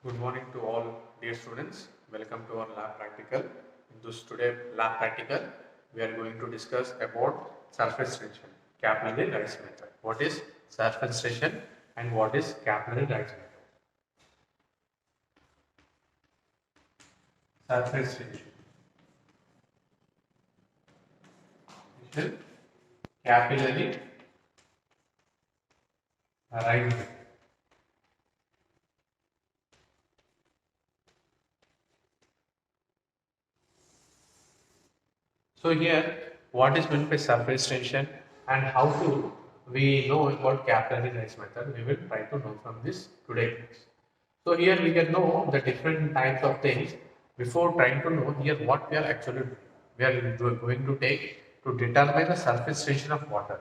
Good morning to all dear students. Welcome to our lab practical. In this today lab practical, we are going to discuss about surface tension, capillary rise method. What is surface tension and what is capillary rise method? Surface tension, capillary rise method. So here, what is meant by surface tension and how to we know about capillary rise method, we will try to know from this today class. So here we can know the different types of things. Before trying to know here what we are actually doing, we are going to take to determine the surface tension of water.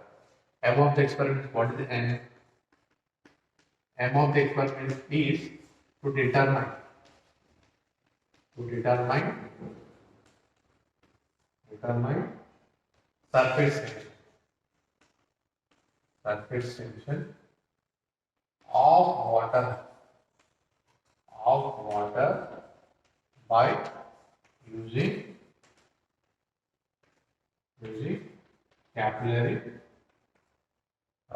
M of the experiment, what is the M of the experiment is to determine surface tension. Surface tension of water by using capillary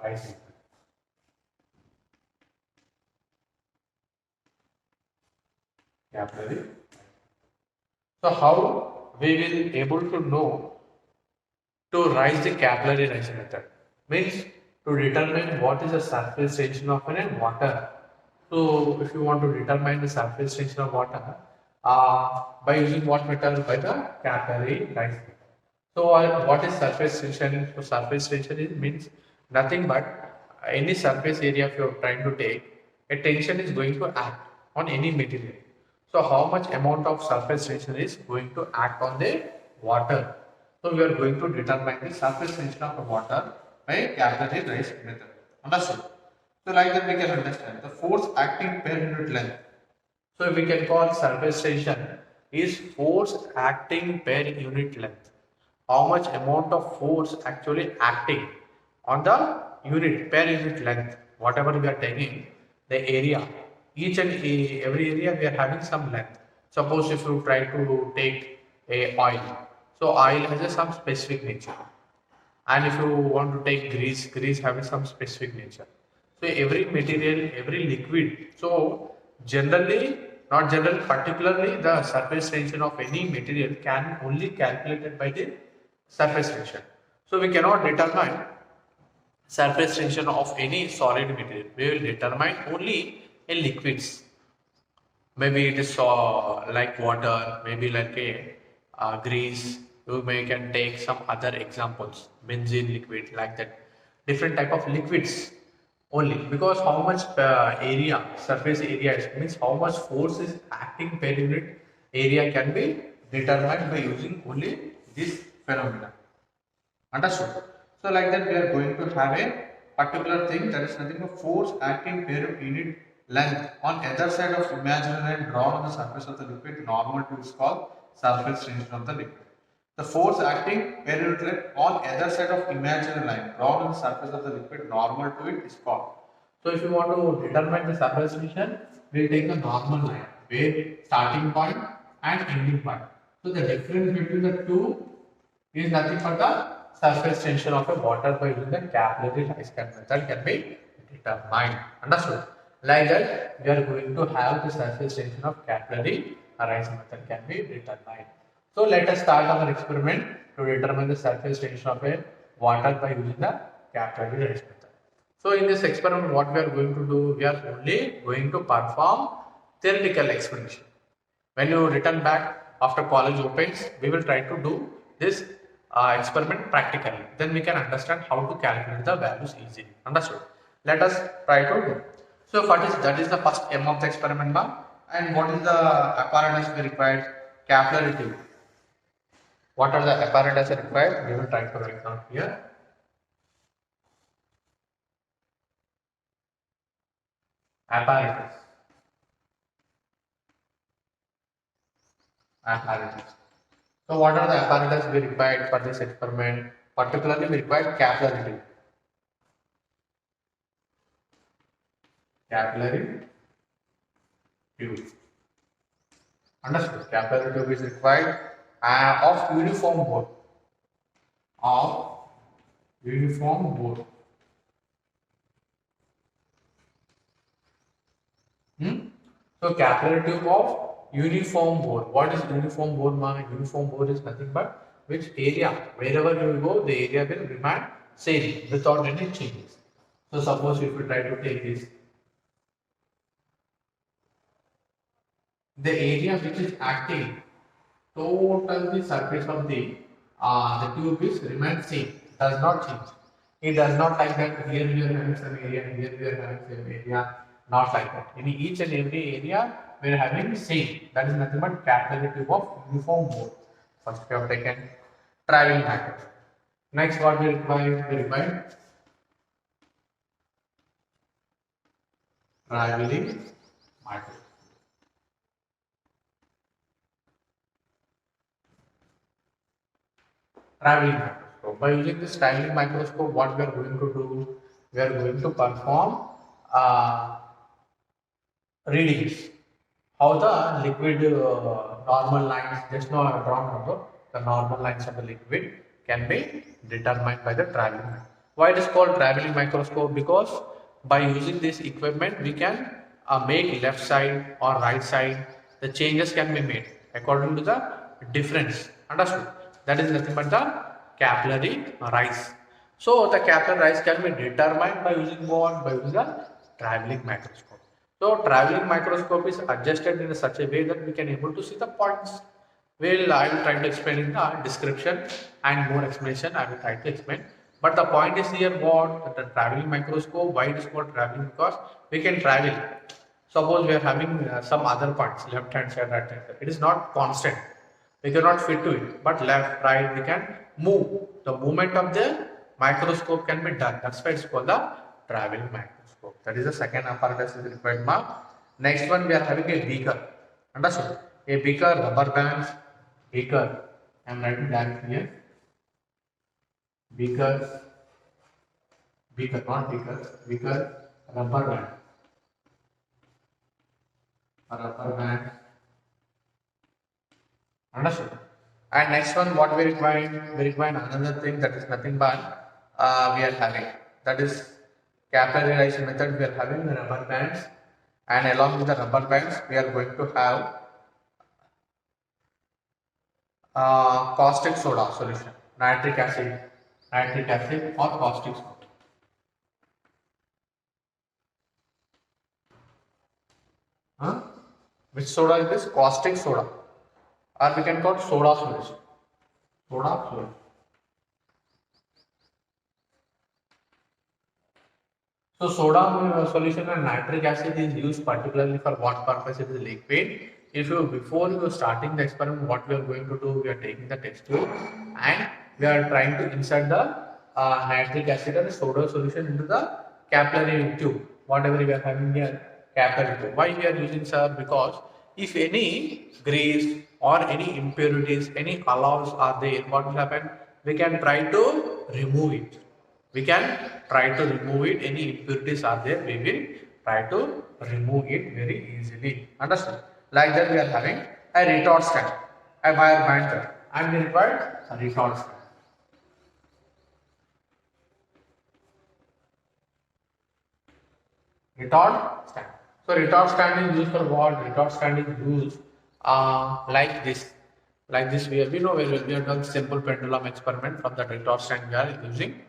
rise method. Capillary. So how we will able to know to rise the capillary rise method means to determine what is the surface tension of water. So if you want to determine the surface tension of water by using what method? By the capillary rise method. So what is surface tension? So surface tension means nothing but any surface area if you are trying to take, a tension is going to act on any material. So how much amount of surface tension is going to act on the water? So we are going to determine the surface tension of the water by capillary rise method. Understood? So like that we can understand the force acting per unit length. So we can call surface tension is force acting per unit length. How much amount of force actually acting on the unit per unit length, whatever we are taking the area, each and every area we are having some length. Suppose if you try to take a oil, so oil has some specific nature, and if you want to take grease having some specific nature. So every material, every liquid, so generally, not generally, particularly the surface tension of any material can only calculated by the surface tension. So we cannot determine surface tension of any solid material. We will determine only in liquids. Maybe it is like water, maybe like a grease. You may can take some other examples, benzene liquid, like that. Different type of liquids only, because how much area, surface area means how much force is acting per unit area can be determined by using only this phenomena. Understood? So like that we are going to have a particular thing that is nothing but force acting per unit length on either side of imaginary line drawn on the surface of the liquid normal to is called surface tension of the liquid. The force acting per unit length on either side of imaginary line drawn on the surface of the liquid normal to it is called. So if you want to determine the surface tension, we will take the normal line where starting point and ending point. So the difference between the two is nothing but the surface tension of a water by using the capillary rise method can be determined. Understood? Like that, we are going to have the surface tension of capillary rise method can be determined. So let us start our experiment to determine the surface tension of a water by using the capillary rise method. So in this experiment, what we are going to do, we are only going to perform theoretical explanation. When you return back after college opens, we will try to do this experiment practically. Then we can understand how to calculate the values easily. Understood? Let us try to do. So what is that is the first M of the experiment bar, and what is the apparatus we required? Capillary tube. What are the apparatus required? We will try to write down here. Apparatus. Apparatus. So what are the apparatus we required for this experiment? Particularly we required capillary tube. Capillary tube. Understood? Capillary tube is required of uniform bore. Of uniform bore. Hmm? So capillary tube of uniform bore. What is uniform bore? Uniform bore is nothing but which area, wherever you go, the area will remain same without any changes. So suppose if you try to take this, the area which is acting total the surface of the tube is remains same, does not change. It does not like that here we are having some area and here we are having some area, not like that. In each and every area we are having same. That is nothing but capillary tube of uniform mode. First we have taken traveling microscope. Next what we require? We require traveling microscope. Traveling microscope. By using this traveling microscope, what we are going to do? We are going to perform readings. How the liquid normal lines, just now I have drawn now the normal lines of the liquid can be determined by the traveling microscope. Why it is called traveling microscope? Because by using this equipment we can make left side or right side, the changes can be made according to the difference. Understood? That is nothing but the capillary rise. So the capillary rise can be determined by using what? By using the traveling microscope. So traveling microscope is adjusted in such a way that we can able to see the points. Well, I will try to explain in the description and more explanation I will try to explain. But the point is here what the traveling microscope, why it is called traveling? Because we can travel. Suppose we are having some other points, left hand side, right hand side. It is not constant. We cannot fit to it. But left, right, we can move. The movement of the microscope can be done. That's why it's called the traveling microscope. That is the second apparatus is required. Next one we are having a beaker. Understood? A beaker, rubber bands, beaker. I am writing that here. Beaker, beaker, not beaker, beaker, rubber band. Rubber band. Understood? And next one, what we require? We require another thing that is nothing but we are having. That is capillarization method. We are having the rubber bands, and along with the rubber bands, we are going to have caustic soda solution, nitric acid or caustic soda. Huh? Which soda is this? Caustic soda, or we can call soda solution. Soda solution. So soda solution and nitric acid is used particularly for what purpose? It is liquid. If you before you are starting the experiment, what we are going to do? We are taking the test tube and we are trying to insert the nitric acid or soda solution into the capillary tube. Whatever we are having here, capillary tube. Why we are using, sir? Because if any grease or any impurities, any alloys are there, what will happen? We can try to remove it. We can try to remove it. Any impurities are there, we will try to remove it very easily. Understood? Like that we are having a retort stand, a wire band, and we require a retort stand. Retort stand. So retort stand is used for what? Retort stand is used like this. Like this we know we have done simple pendulum experiment from the retort stand we are using,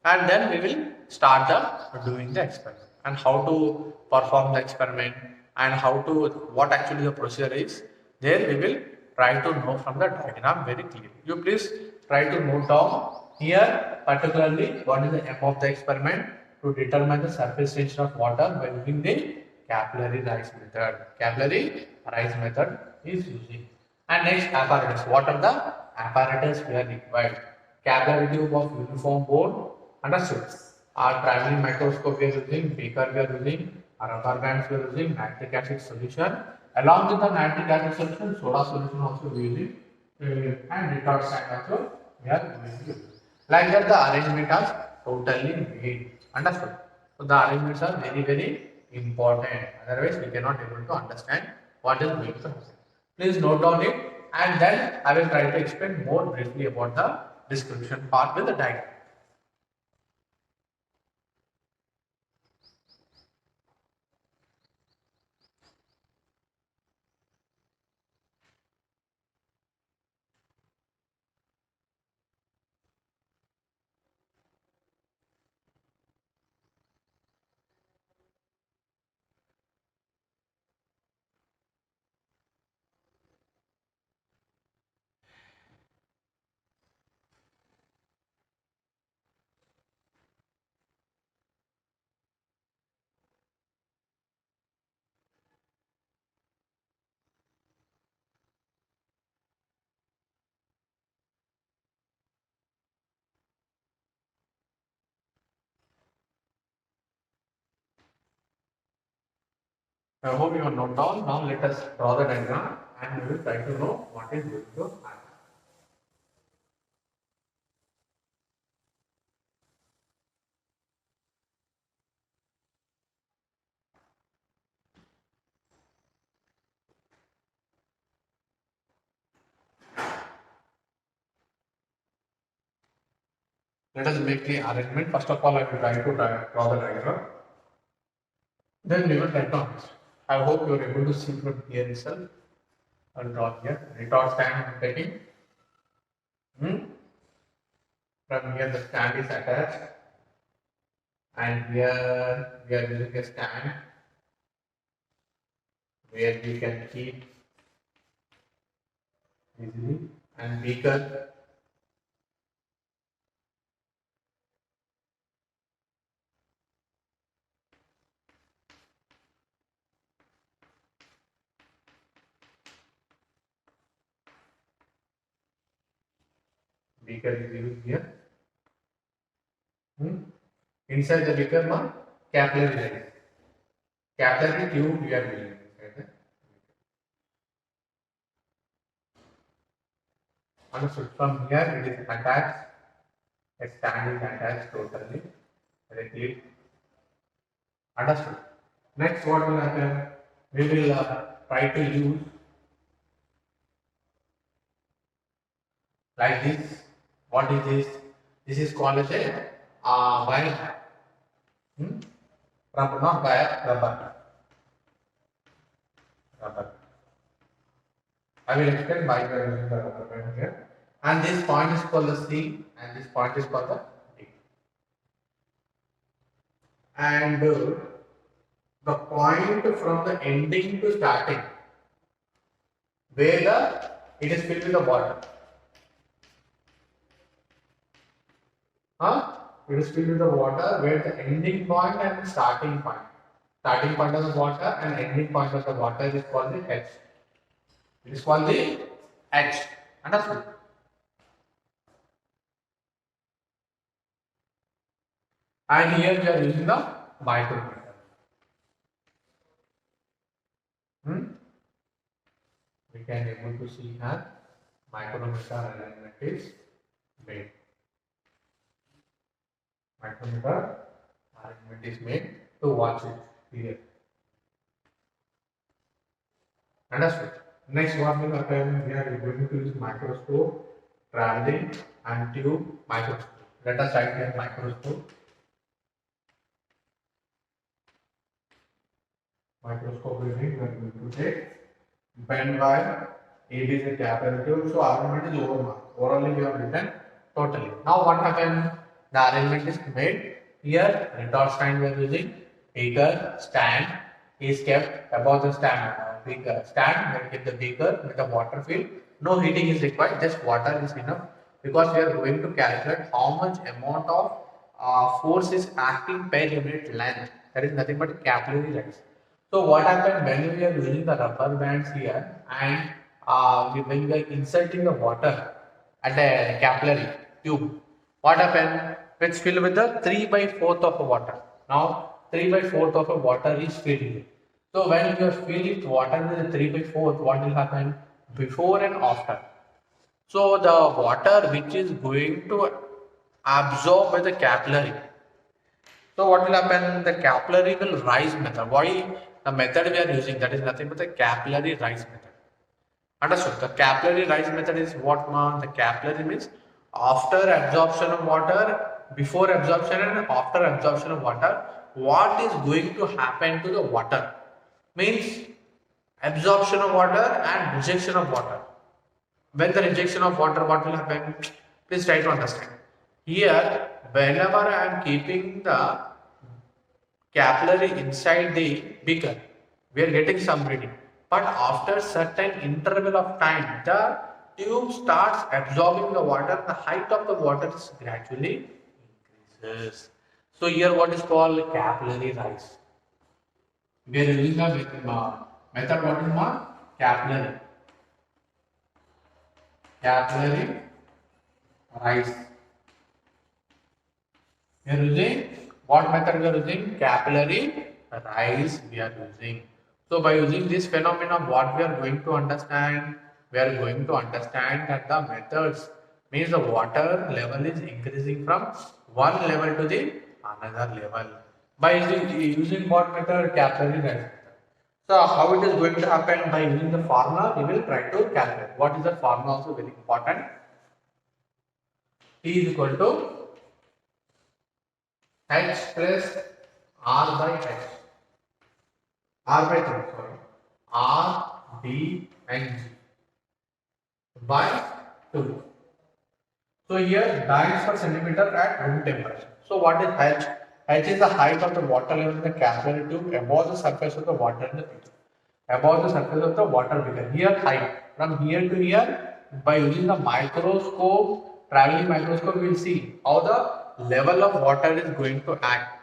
and then we will start the doing the experiment and how to perform the experiment and how to what actually the procedure is. There we will try to know from the diagram very clearly. You please try to note down here particularly what is the aim of the experiment to determine the surface tension of water by using the capillary rise method. Capillary rise method is using. And next apparatus. What are the apparatus we are required? Capillary tube of uniform bore. Understood? Our traveling microscope we are using, beaker we are using, rubber bands we are using, nitric acid solution. Along with the nitric acid solution, soda solution also we are using, and retort stand also we are using. Like that, the arrangement is totally made. Understood? So the arrangements are very important. Otherwise, we cannot able to understand what is going to happen. Please note down it, and then I will try to explain more briefly about the description part with the diagram. I hope you have noted down. Now let us draw the diagram and we will try to know what is going to happen. Let us make the arrangement. First of all, I will try to draw the diagram. Then we will try to understand. I hope you are able to see from here itself. I will draw here. Retort stand I am taking. From here the stand is attached. And here we are using a stand where we can keep easily, and beaker. Beaker is used here. Inside the beaker, capillary line. Capillary tube we are using inside the beaker. Understood. From here it is attached. A stand is attached totally. Directly. Understood. Next, what will happen? We will try to use like this. What is this? This is called as a wire. Rubber, not wire, rubber. Rubber. I will explain why we are using the rubber band here. And this point is called the C, and this point is called the D. And the point from the ending to starting, where it is filled with the water. It is filled with the water where the ending point and the starting point. Starting point of the water and ending point of the water is called the H. It is called the H. Understood? And here we are using the micrometer. We can able to see here micrometer alignment is made. Micrometer arrangement is made to watch it here. Understood? Next, what will happen? We are going to use microscope, traveling, and tube microscope. Let us write here microscope. Microscope is we are going to take bend wire. AB is a capillary tube, so arrangement is over. Orally we have written totally. Now what happened? The arrangement is made. Here retort stand we are using. Beaker stand is kept above the stand. Beaker stand where keep the beaker with the water filled. No heating is required, just water is enough, because we are going to calculate how much amount of force is acting per unit length. That is nothing but capillary lines. So what happened when we are using the rubber bands here, and when we are inserting the water at a capillary tube, what happened? It's filled with the 3/4 of water. Now 3/4 of water is filled here. So when you are filling water with the 3/4, what will happen? Before and after. So the water which is going to absorb by the capillary. So what will happen? The capillary will rise method. Why the method we are using, that is nothing but the capillary rise method. Understood? The capillary rise method is what, man? The capillary means after absorption of water, before absorption and after absorption of water, what is going to happen to the water? Means absorption of water and rejection of water. When the rejection of water, what will happen? Please try to understand. Here, whenever I am keeping the capillary inside the beaker, we are getting some reading. But after certain interval of time, the tube starts absorbing the water. The height of the water is gradually increases. So here, what is called capillary rise. We are using the method. What is called capillary rise. We are using what method we are using? Capillary rise we are using. So by using this phenomenon, what we are going to understand? We are going to understand that the methods means the water level is increasing from one level to the another level. By using what method? Capillary rise method. So how it is going to happen? By using the formula, we will try to calculate. What is the formula? Also very important. T is equal to H plus R by H. R by 3, sorry. R, D and G by 2. So here dyes per centimeter at room temperature. So what is H? H is the height of the water level in the capillary tube above the surface of the water in the beaker. Above the surface of the water beaker. Here height. From here to here, by using the microscope, traveling microscope, we will see how the level of water is going to act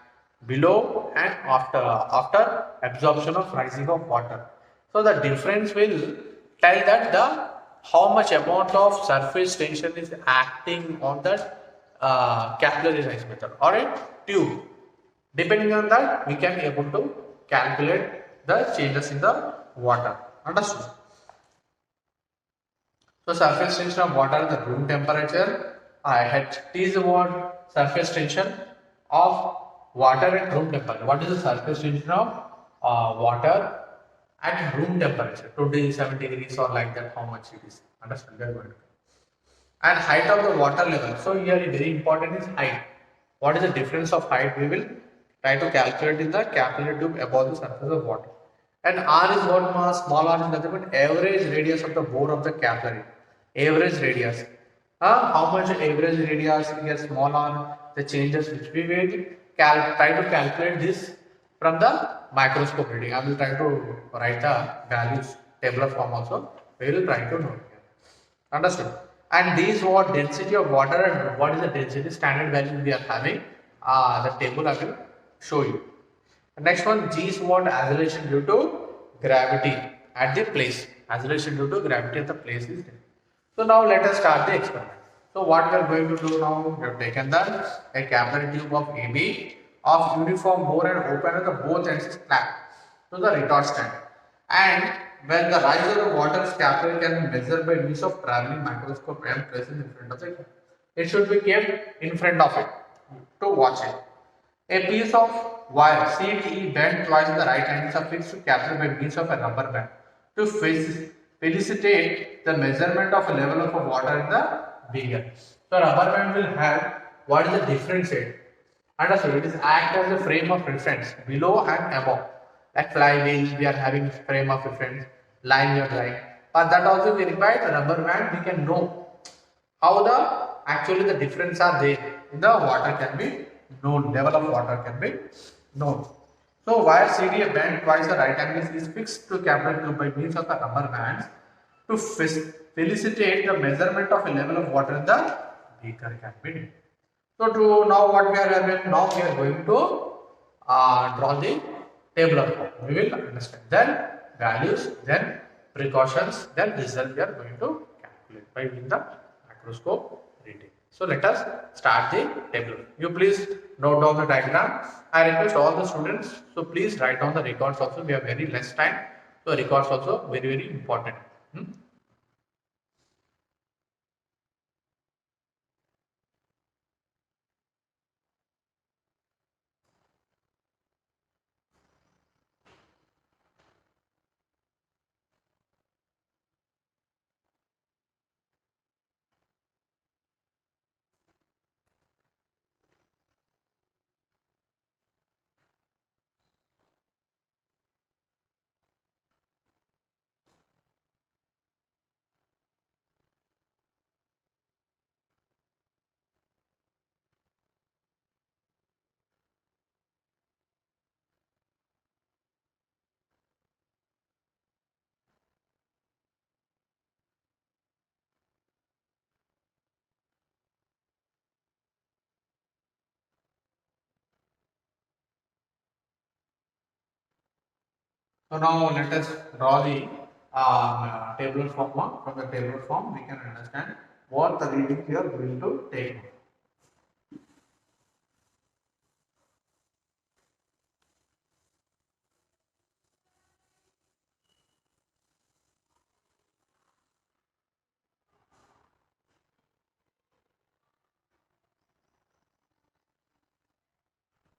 below and after absorption of rising of water. So the difference will tell that the how much amount of surface tension is acting on that capillary rise method or a tube. Depending on that, we can able to calculate the changes in the water. Understood? So surface tension of water at the room temperature. T is what? Surface tension of water at room temperature. What is the surface tension of water at room temperature? 27 degrees or like that, how much it is? Understand? And height of the water level. So here very important is height. What is the difference of height? We will try to calculate in the capillary tube above the surface of water. And R is what, mass? Small r is nothing but average radius of the bore of the capillary. Average radius. How much average radius? Here small r, the changes which we will try to calculate this from the microscope reading. I will try to write the values tabular form also. We will try to note here. Understood? And these what density of water and what is the density standard value we are having. The table I will show you. The next one, G is what? Acceleration due to gravity at the place. Acceleration due to gravity at the place is there. So now let us start the experiment. So what we are going to do now? We have taken a capillary tube of AB of uniform bore and open at the both ends is clamped to the retort stand. And when the rise of the water's capillary can be measured by means of traveling microscope and placed in front of it. It should be kept in front of it to watch it. A piece of wire CTE bent twice in the right hand is affixed to capillary by means of a rubber band to facilitate the measurement of a level of water in the beaker. So rubber band will have what is the difference here. Understood? It is act as a frame of reference below and above. Like flywheel, we are having frame of reference, line we are drawing. But that also we require the rubber band. We can know how the actually the difference are there in the water can be known. Level of water can be known. So wire CDA band twice the right angle is fixed to capillary tube by means of the rubber bands to facilitate the measurement of a level of water in the beaker can be done. So to now what we are having, now we are going to draw the tabular form. We will understand. Then values, then precautions, then result we are going to calculate by using the microscope reading. So let us start the table. You please note down the diagram. I request all the students, so please write down the records also. We have very less time. So records also very important. So now let us draw the tabular form. From the tabular form, we can understand what the readings we are going to take.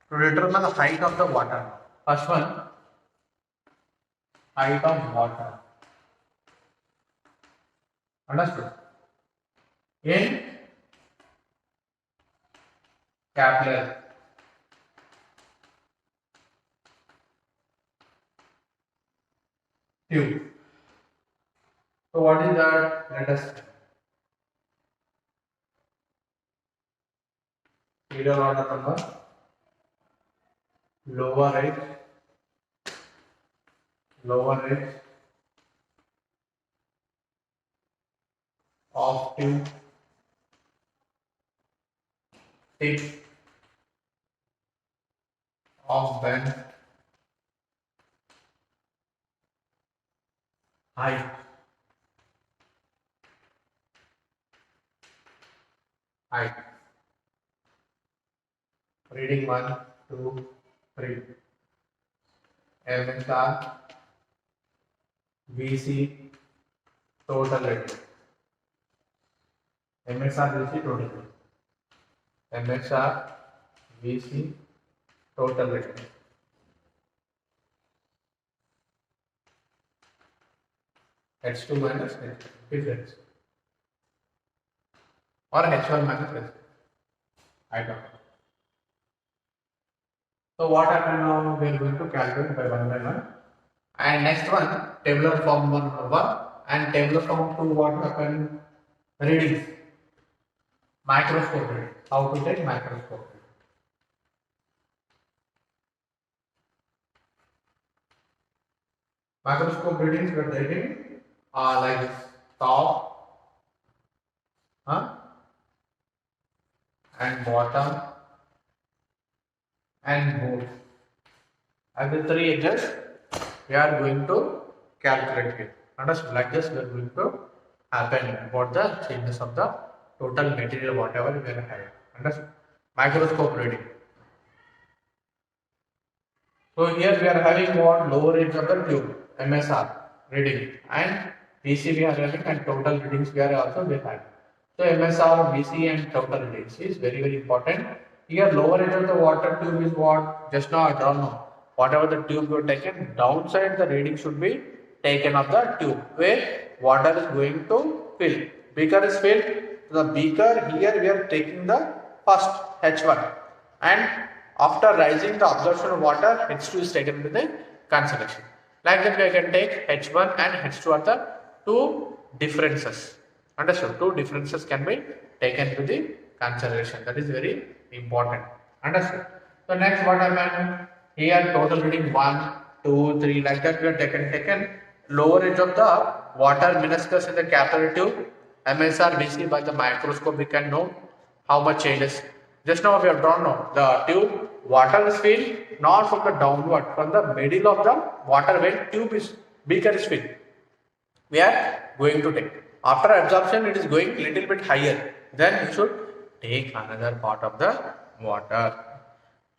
To determine the height of the water. First one, height of water. Understood? In capillary tube. So what is that? Let us serial order number, lower edge of tube, tip of bend, height, height. Reading 1, 2, 3. MSR, VC, total rating. MSR, VC, total rating. MSR, VC, total rating. H2 minus H2, difference. Or H1 minus H2. I don't know. So what happened now? We are going to calculate by one. And next one, tabular form 1, and tabular form 2, what happened? Readings. Microscope reading. How to take microscope reading? Microscope readings we are taking like this, top, and bottom, and both. At the three edges, we are going to calculate it. Understood? Like this, we are going to happen about the changes of the total material, whatever we are having. Understood? Microscope reading. So here we are having what? Lower edge of the tube, MSR reading, and VC we are having, and total readings we are also having. So MSR, VC and total readings is very important. Here lower edge of the water tube is what? Just now I drawn now. Whatever the tube you taken, downside the reading should be taken of the tube where water is going to fill. Beaker is filled. The beaker here we are taking the first H1, and after rising the absorption of water, H2 is taken into the consideration. Like that we can take H1 and H2 are the two differences. Understood? Two differences can be taken to the consideration. That is very important. Understood? So next what happened? Here total reading 1, 2, 3 like that we are taken lower edge of the water meniscus in the capillary tube, MSR VC by the microscope we can know how much changes. Just now we have drawn now the tube water is filled not from the downward, from the middle of the water when tube is beaker is filled. We are going to take. After absorption it is going little bit higher. Then you should take another part of the water.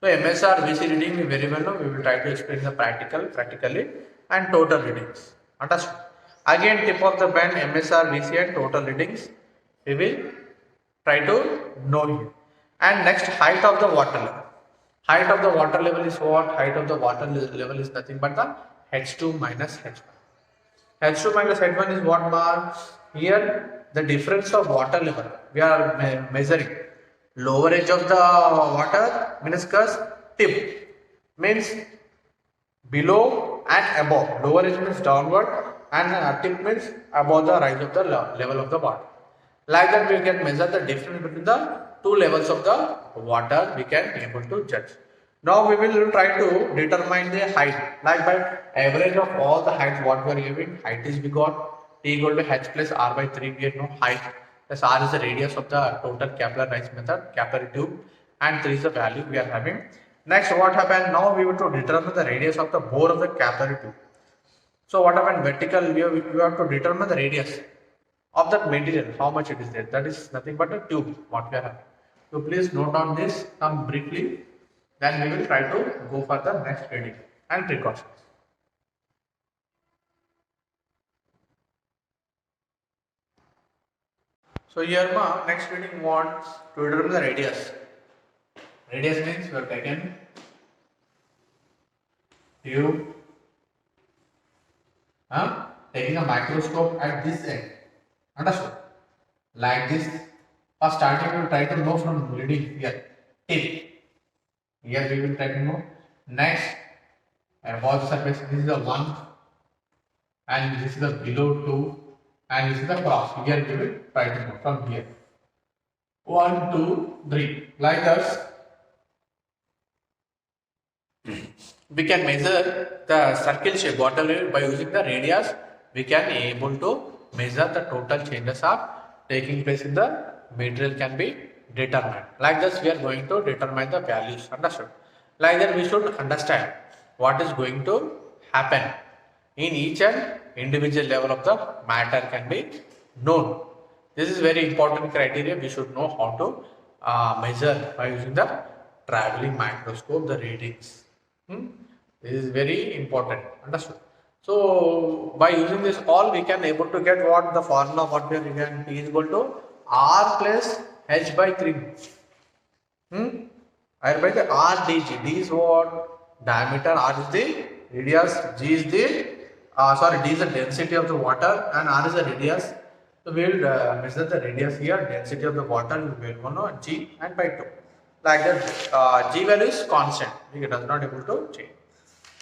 So MSR VC reading we very well know. We will try to explain the practically and total readings. Understood? Again tip of the band MSR VC and total readings we will try to know here. And next height of the water level. Height of the water level is what? Height of the water level is nothing but the H2 minus H1. H2 minus H1 is what marks? Here the difference of water level. We are measuring lower edge of the water meniscus tip means below and above. Lower edge means downward and tip means above the rise of the level of the water. Like that we can measure the difference between the two levels of the water we can be able to judge. Now we will try to determine the height. Like by average of all the heights what we are giving, height is we got T equal to H plus R by 3 we know height. Plus R is the radius of the total capillary rise method, capillary tube, and 3 is the value we are having. Next what happened? Now we will to determine the radius of the bore of the capillary tube. So what happened? Vertical, you have to determine the radius of that material, how much it is there. That is nothing but a tube, what we have. So please note on this some briefly. Then we will try to go for the next reading and precautions. So here next reading wants to determine the radius. Radius means we have taken tube, taking a microscope at this end. Understood? Like this. First starting we will try to know from reading here. Tip. Here we will try to know. Next, above the surface, this is the 1 and this is the below 2 and this is the cross. Here we will try to know from here. 1, 2, 3. Like us, we can measure the circle shape whatever by using the radius. We can able to measure the total changes are taking place in the material can be determined. Like this, we are going to determine the values. Understood? Like that, we should understand what is going to happen in each and individual level of the matter can be known. This is very important criteria. We should know how to measure by using the traveling microscope the readings. This is very important. Understood? So by using this all, we can able to get what the formula what we are given P is equal to R plus H by 3. R by the R dg. D is what? Diameter. R is the radius. G is the D is the density of the water and R is the radius. So we will measure the radius here. Density of the water we will know G and by 2. Like that, G value is constant. It does not able to change.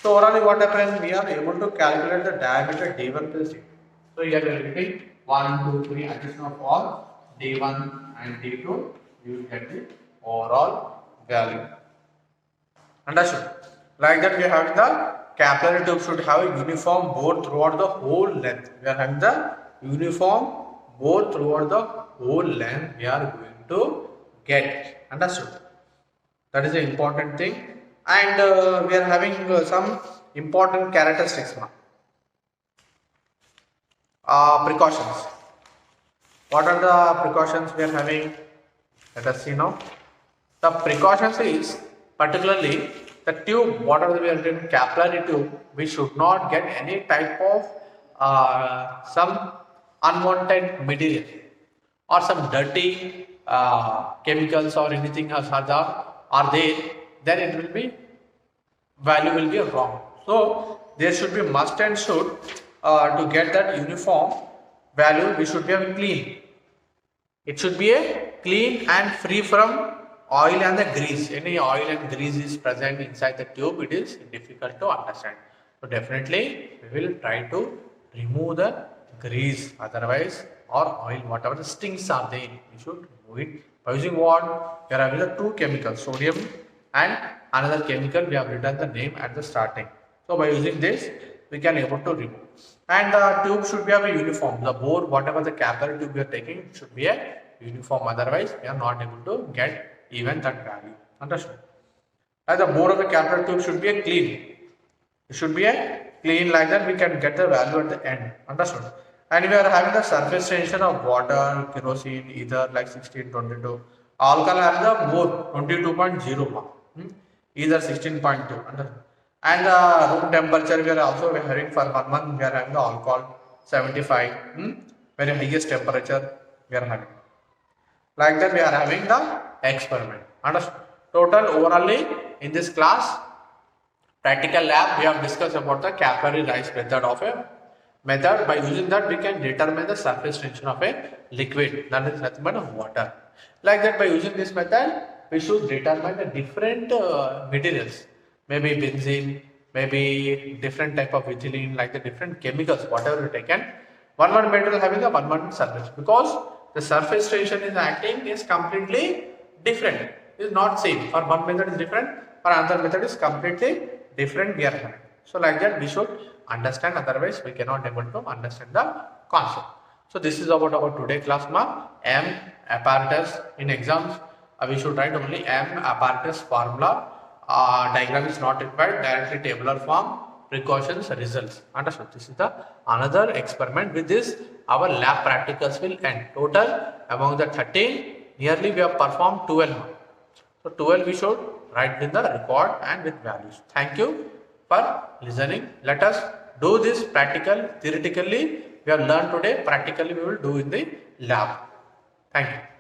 So overall, what happens? We are able to calculate the diameter D1 plus D2. So here we are getting 1, 2, 3 addition of all D1 and D2. You will get the overall value. Understood? Like that, we are having the capillary tube should have a uniform bore throughout the whole length. We are having the uniform bore throughout the whole length. We are going to get. Understood? That is the important thing. And we are having some important characteristics now. Precautions. What are the precautions we are having? Let us see now. The precautions is particularly the tube, whatever we are doing, capillary tube, we should not get any type of some unwanted material or some dirty chemicals or anything else are there, then it will be value will be wrong. So there should be must and should to get that uniform value. We should be a clean. It should be a clean and free from oil and the grease. Any oil and grease is present inside the tube, it is difficult to understand. So definitely we will try to remove the grease, otherwise or oil, whatever the stings are there, we should remove it by using what? We are having the two chemicals, sodium and another chemical. We have written the name at the starting. So by using this, we can able to remove. And the tube should be of a uniform. The bore, whatever the capillary tube we are taking, should be a uniform. Otherwise, we are not able to get even that value. Understood? And the bore of the capillary tube should be a clean. It should be a clean, like that we can get the value at the end. Understood? And we are having the surface tension of water, kerosene, either like 16, 22. Alcohol have the more 22.0, either 16.2. Understood? And the room temperature we are also having for 1 month. We are having the alcohol 75. Very highest temperature we are having. Like that we are having the experiment. Understood? Total overall in this class practical lab we have discussed about the capillary rise method of a method. By using that we can determine the surface tension of a liquid, that is nothing but water. Like that, by using this method we should determine the different materials, maybe benzene, maybe different type of ethylene, like the different chemicals whatever we taken. One material having a one surface, because the surface tension is acting is completely different. It is not same. For one method is different, for another method is completely different we are having. So like that we should understand, otherwise we cannot able to understand the concept. So this is about our today class M apparatus. In exams we should write only M apparatus formula. Diagram is not required, directly tabular form. precautions results. Understood? This is the another experiment. With this, our lab practicals will end. Total among the 13, nearly we have performed 12. So 12 we should write in the record and with values. Thank you for listening. Let us do this practical. Theoretically we have learned today. Practically we will do in the lab. Thank you.